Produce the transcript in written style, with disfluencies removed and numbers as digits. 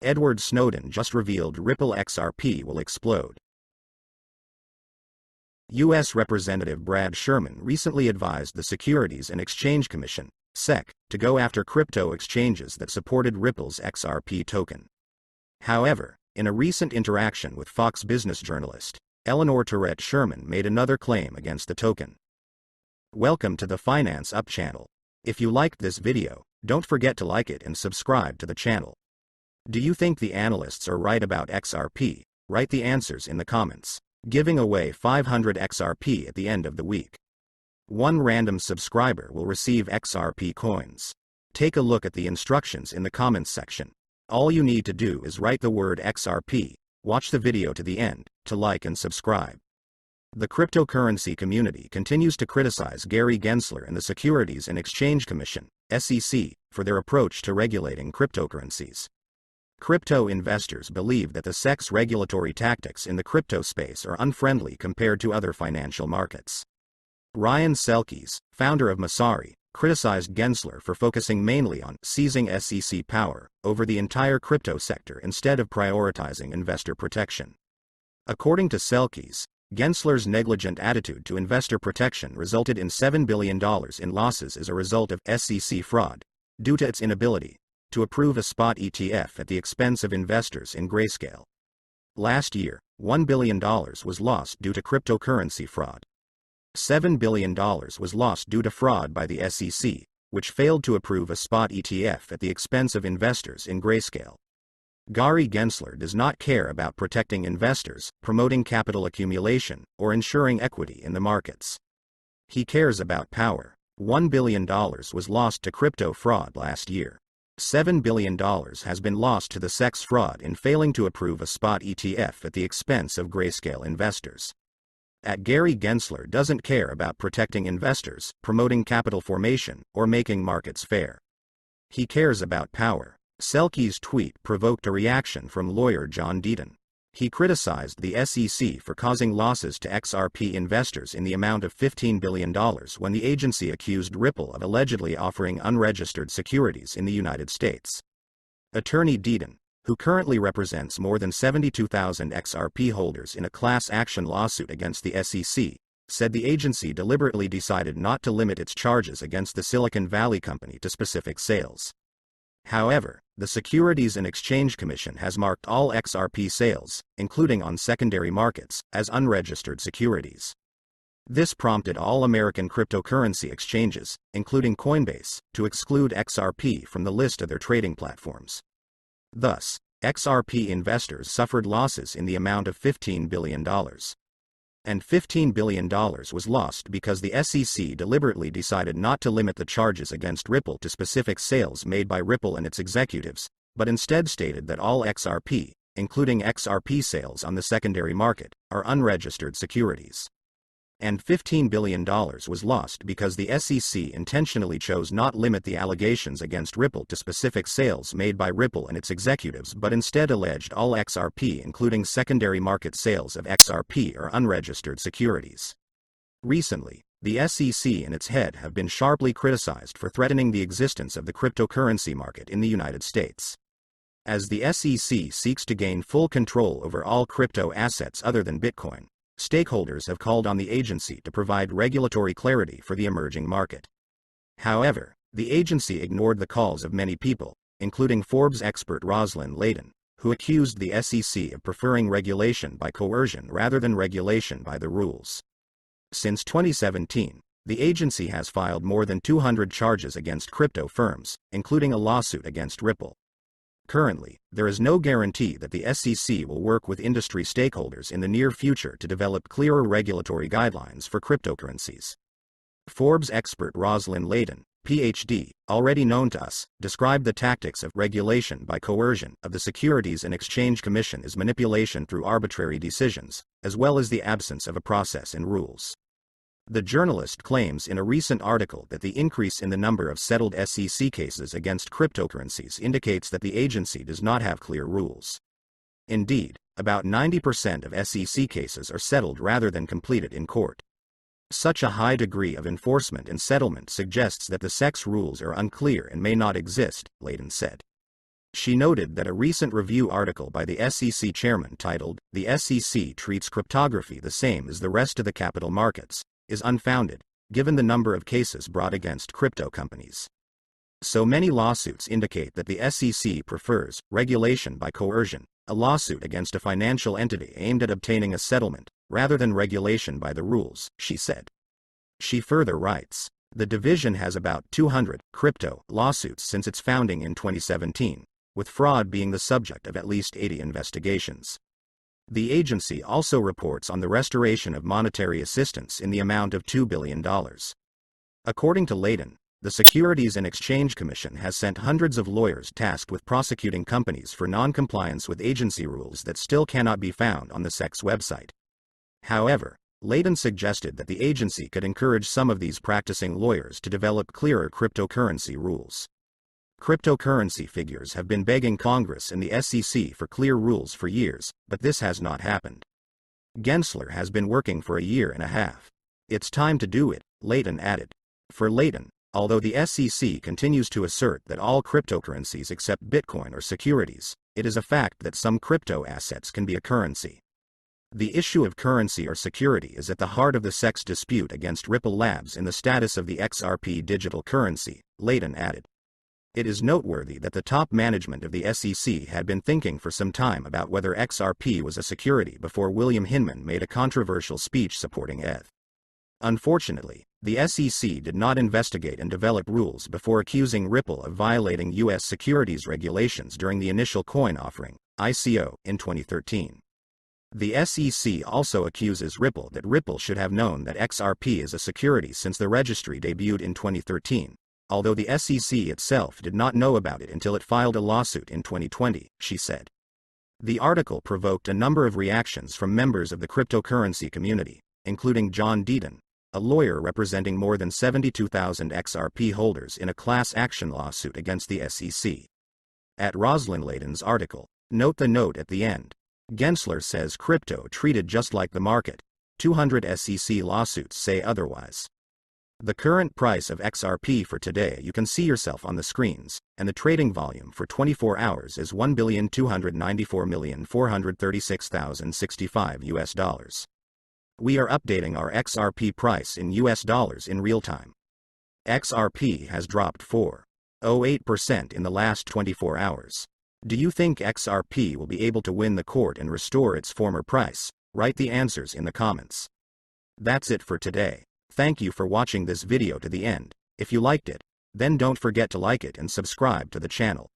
Edward Snowden just revealed Ripple XRP will explode. U.S. Representative Brad Sherman recently advised the Securities and Exchange Commission, SEC, to go after crypto exchanges that supported Ripple's XRP token. However, in a recent interaction with Fox Business journalist Eleanor Tourette, Sherman made another claim against the token. Welcome to the Finance Up channel. If you liked this video, don't forget to like it and subscribe to the channel. Do you think the analysts are right about XRP? Write the answers in the comments. Giving away 500 XRP at the end of the week. One random subscriber will receive XRP coins. Take a look at the instructions in the comments section. All you need to do is write the word XRP, watch the video to the end, to like and subscribe. The cryptocurrency community continues to criticize Gary Gensler and the Securities and Exchange Commission, SEC, for their approach to regulating cryptocurrencies. Crypto investors believe that the SEC's regulatory tactics in the crypto space are unfriendly compared to other financial markets. Ryan Selkis, founder of Masari, criticized Gensler for focusing mainly on seizing SEC power over the entire crypto sector instead of prioritizing investor protection. According to Selkis, Gensler's negligent attitude to investor protection resulted in $7 billion in losses as a result of SEC fraud, due to its inability to approve a spot ETF at the expense of investors in Grayscale. Last year, $1 billion was lost due to cryptocurrency fraud. $7 billion was lost due to fraud by the SEC, which failed to approve a spot ETF at the expense of investors in Grayscale. Gary Gensler does not care about protecting investors, promoting capital accumulation, or ensuring equity in the markets. He cares about power. $1 billion was lost to crypto fraud last year. $7 billion has been lost to the SEC's fraud in failing to approve a spot ETF at the expense of Grayscale investors. Gary Gensler doesn't care about protecting investors, promoting capital formation, or making markets fair. He cares about power. Selkis' tweet provoked a reaction from lawyer John Deaton. He criticized the SEC for causing losses to XRP investors in the amount of $15 billion when the agency accused Ripple of allegedly offering unregistered securities in the United States. Attorney Deaton, who currently represents more than 72,000 XRP holders in a class action lawsuit against the SEC, said the agency deliberately decided not to limit its charges against the Silicon Valley company to specific sales. However, the Securities and Exchange Commission has marked all XRP sales, including on secondary markets, as unregistered securities. This prompted all American cryptocurrency exchanges, including Coinbase, to exclude XRP from the list of their trading platforms. Thus, XRP investors suffered losses in the amount of $15 billion. And $15 billion was lost because the SEC deliberately decided not to limit the charges against Ripple to specific sales made by Ripple and its executives, but instead stated that all XRP, including XRP sales on the secondary market, are unregistered securities. And $15 billion was lost because the SEC intentionally chose not limit the allegations against Ripple to specific sales made by Ripple and its executives but instead alleged all XRP including secondary market sales of XRP are unregistered securities. Recently, the SEC and its head have been sharply criticized for threatening the existence of the cryptocurrency market in the United States. As the SEC seeks to gain full control over all crypto assets other than Bitcoin, stakeholders have called on the agency to provide regulatory clarity for the emerging market. However, the agency ignored the calls of many people, including Forbes expert Rosalind Layden, who accused the SEC of preferring regulation by coercion rather than regulation by the rules. Since 2017, the agency has filed more than 200 charges against crypto firms, including a lawsuit against Ripple. Currently, there is no guarantee that the SEC will work with industry stakeholders in the near future to develop clearer regulatory guidelines for cryptocurrencies. Forbes expert Rosalind Layden, Ph.D., already known to us, described the tactics of regulation by coercion of the Securities and Exchange Commission as manipulation through arbitrary decisions, as well as the absence of a process and rules. The journalist claims in a recent article that the increase in the number of settled SEC cases against cryptocurrencies indicates that the agency does not have clear rules. Indeed, about 90% of SEC cases are settled rather than completed in court. Such a high degree of enforcement and settlement suggests that the SEC's rules are unclear and may not exist, Layden said. She noted that a recent review article by the SEC chairman titled, "The SEC Treats Cryptography the Same as the Rest of the Capital Markets," is unfounded, given the number of cases brought against crypto companies. So many lawsuits indicate that the SEC prefers regulation by coercion, a lawsuit against a financial entity aimed at obtaining a settlement, rather than regulation by the rules, she said. She further writes, the division has about 200 crypto lawsuits since its founding in 2017, with fraud being the subject of at least 80 investigations. The agency also reports on the restoration of monetary assistance in the amount of $2 billion. According to Layden, the Securities and Exchange Commission has sent hundreds of lawyers tasked with prosecuting companies for non-compliance with agency rules that still cannot be found on the SEC's website. However, Layden suggested that the agency could encourage some of these practicing lawyers to develop clearer cryptocurrency rules. Cryptocurrency figures have been begging Congress and the SEC for clear rules for years, but this has not happened. Gensler has been working for a year and a half. It's time to do it, Layden added. For Layden, although the SEC continues to assert that all cryptocurrencies except Bitcoin are securities, it is a fact that some crypto assets can be a currency. The issue of currency or security is at the heart of the SEC's dispute against Ripple Labs in the status of the XRP digital currency, Layden added. It is noteworthy that the top management of the SEC had been thinking for some time about whether XRP was a security before William Hinman made a controversial speech supporting ETH. Unfortunately, the SEC did not investigate and develop rules before accusing Ripple of violating U.S. securities regulations during the initial coin offering, ICO, in 2013. The SEC also accuses Ripple that Ripple should have known that XRP is a security since the registry debuted in 2013, although the SEC itself did not know about it until it filed a lawsuit in 2020, she said. The article provoked a number of reactions from members of the cryptocurrency community, including John Deaton, a lawyer representing more than 72,000 XRP holders in a class action lawsuit against the SEC. At Rosalind Layden's article, note the note at the end. Gensler says crypto treated just like the market. 200 SEC lawsuits say otherwise. The current price of XRP for today you can see yourself on the screens, and the trading volume for 24 hours is $1,294,436,065 US. We are updating our XRP price in US dollars in real time. XRP has dropped 4.08% in the last 24 hours. Do you think XRP will be able to win the court and restore its former price? Write the answers in the comments. That's it for today. Thank you for watching this video to the end. If you liked it, then don't forget to like it and subscribe to the channel.